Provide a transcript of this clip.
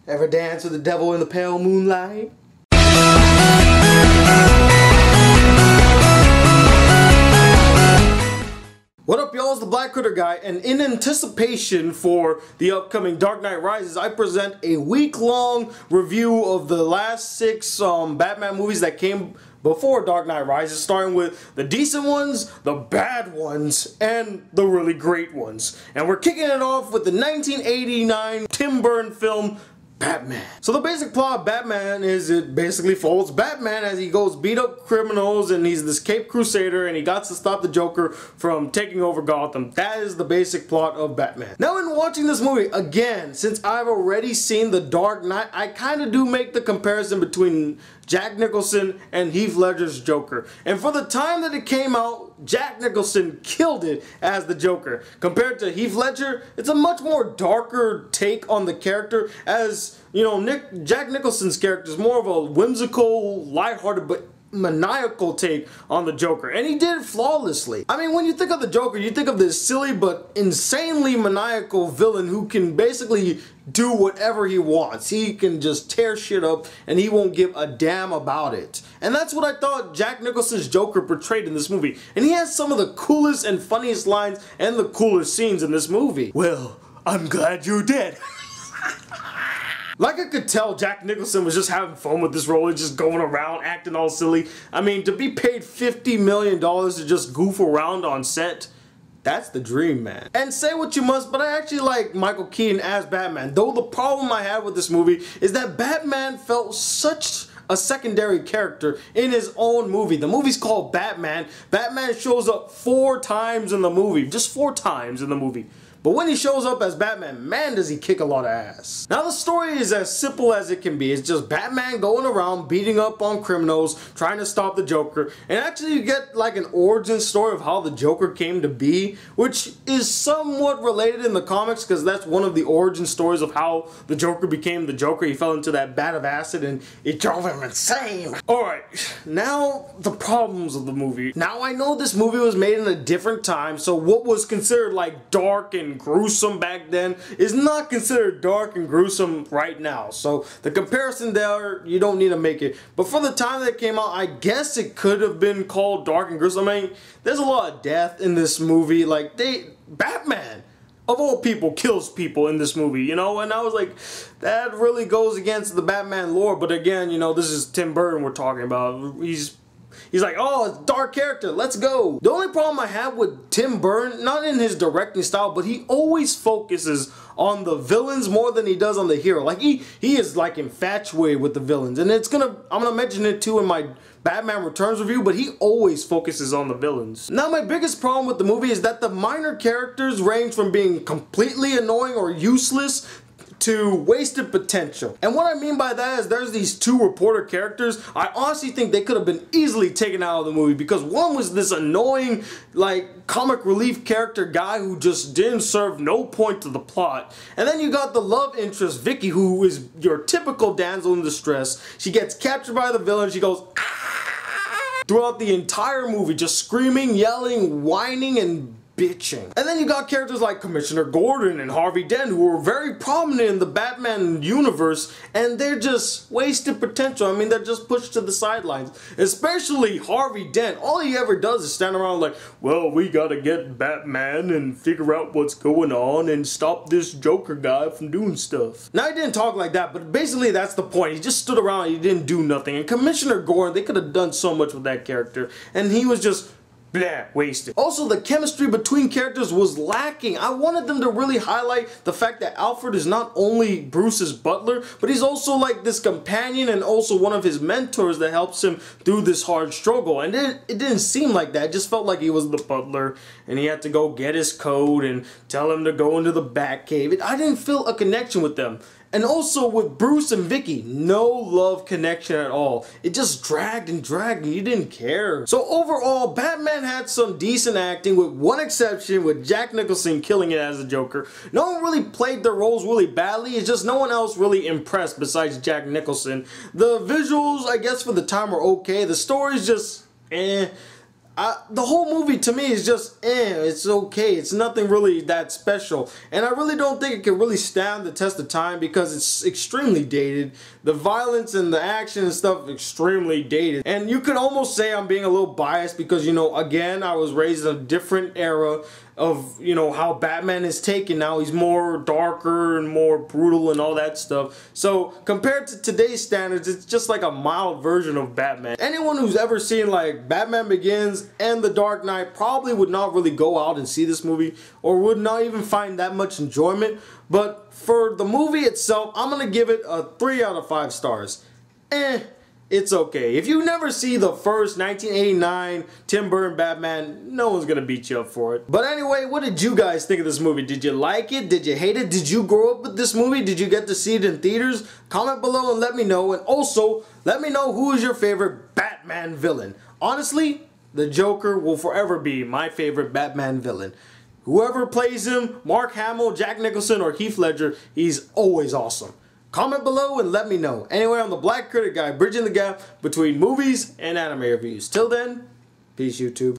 Ever dance with the devil in the pale moonlight? What up, y'all? It's the Black Critic Guy, and in anticipation for the upcoming Dark Knight Rises, I present a week-long review of the last 6 Batman movies that came before Dark Knight Rises, starting with the decent ones, the bad ones, and the really great ones. And we're kicking it off with the 1989 Tim Burton film, Batman. So the basic plot of Batman is it basically follows Batman as he goes beat up criminals, and he's this Caped Crusader, and he got to stop the Joker from taking over Gotham. That is the basic plot of Batman. Now, in watching this movie, again, since I've already seen The Dark Knight, I kind of do make the comparison between Jack Nicholson and Heath Ledger's Joker. And for the time that it came out, Jack Nicholson killed it as the Joker. Compared to Heath Ledger, it's a much more darker take on the character, as, you know, Jack Nicholson's character is more of a whimsical, lighthearted, but maniacal take on the Joker, and he did it flawlessly. I mean, when you think of the Joker, you think of this silly but insanely maniacal villain who can basically do whatever he wants. He can just tear shit up and he won't give a damn about it. And that's what I thought Jack Nicholson's Joker portrayed in this movie. And he has some of the coolest and funniest lines and the coolest scenes in this movie. Well, I'm glad you're dead. Like I could tell, Jack Nicholson was just having fun with this role, just going around acting all silly. I mean, to be paid $50 million to just goof around on set, that's the dream, man. And say what you must, but I actually like Michael Keaton as Batman. Though the problem I have with this movie is that Batman felt such a secondary character in his own movie. The movie's called Batman. Batman shows up 4 times in the movie. Just 4 times in the movie. But when he shows up as Batman, man, does he kick a lot of ass. Now, the story is as simple as it can be. It's just Batman going around beating up on criminals, trying to stop the Joker. And actually you get like an origin story of how the Joker came to be, which is somewhat related in the comics, because that's one of the origin stories of how the Joker became the Joker. He fell into that vat of acid and it drove him insane. Alright, now the problems of the movie. Now, I know this movie was made in a different time, so what was considered like dark and gruesome back then is not considered dark and gruesome right now. So the comparison there, you don't need to make it. But for the time that it came out, I guess it could have been called dark and gruesome. I mean, there's a lot of death in this movie. Like, Batman, of all people, kills people in this movie, you know? And I was like, that really goes against the Batman lore. But again, you know, this is Tim Burton we're talking about. He's like, oh, it's a dark character, let's go. The only problem I have with Tim Burton, not in his directing style, but he always focuses on the villains more than he does on the hero. Like, he is like infatuated with the villains. And I'm gonna mention it too in my Batman Returns review, but he always focuses on the villains. Now, my biggest problem with the movie is that the minor characters range from being completely annoying or useless to wasted potential. And what I mean by that is there's these 2 reporter characters. I honestly think they could have been easily taken out of the movie, because one was this annoying, like, comic relief character guy who just didn't serve no point to the plot. And then you got the love interest, Vicky, who is your typical damsel in distress. She gets captured by the villain, she goes ah! Throughout the entire movie, just screaming, yelling, whining, and bitching. And then you got characters like Commissioner Gordon and Harvey Dent, who were very prominent in the Batman universe, and they're just wasted potential. I mean, they're just pushed to the sidelines. Especially Harvey Dent. All he ever does is stand around like, well, we gotta get Batman and figure out what's going on and stop this Joker guy from doing stuff. Now, he didn't talk like that, but basically that's the point. He just stood around and he didn't do nothing. And Commissioner Gordon, they could have done so much with that character, and he was just blah, wasted. Also, the chemistry between characters was lacking. I wanted them to really highlight the fact that Alfred is not only Bruce's butler, but he's also like this companion and also one of his mentors that helps him through this hard struggle. And it didn't seem like that. It just felt like he was the butler and he had to go get his code and tell him to go into the Batcave. I didn't feel a connection with them. And also with Bruce and Vicky, no love connection at all. It just dragged and dragged and you didn't care. So overall, Batman had some decent acting, with one exception, with Jack Nicholson killing it as the Joker. No one really played their roles really badly. It's just no one else really impressed besides Jack Nicholson. The visuals, I guess for the time, were okay. The story's just eh. The whole movie to me is just it's okay. It's nothing really that special. And I really don't think it can really stand the test of time because it's extremely dated. The violence and the action and stuff extremely dated. And you could almost say I'm being a little biased because, you know, again, I was raised in a different era of, you know, how Batman is taken now. He's more darker and more brutal and all that stuff. So compared to today's standards, it's just like a mild version of Batman. Anyone who's ever seen like Batman Begins and The Dark Knight probably would not really go out and see this movie or would not even find that much enjoyment. But for the movie itself, I'm gonna give it a 3 out of 5 stars. It's okay. If you never see the first 1989 Tim Burton Batman, no one's gonna beat you up for it. But anyway, what did you guys think of this movie? Did you like it? Did you hate it? Did you grow up with this movie? Did you get to see it in theaters? Comment below and let me know. And also, let me know who is your favorite Batman villain. Honestly, the Joker will forever be my favorite Batman villain. Whoever plays him, Mark Hamill, Jack Nicholson, or Heath Ledger, he's always awesome. Comment below and let me know. Anyway, I'm the Black Critic Guy, bridging the gap between movies and anime reviews. Till then, peace YouTube.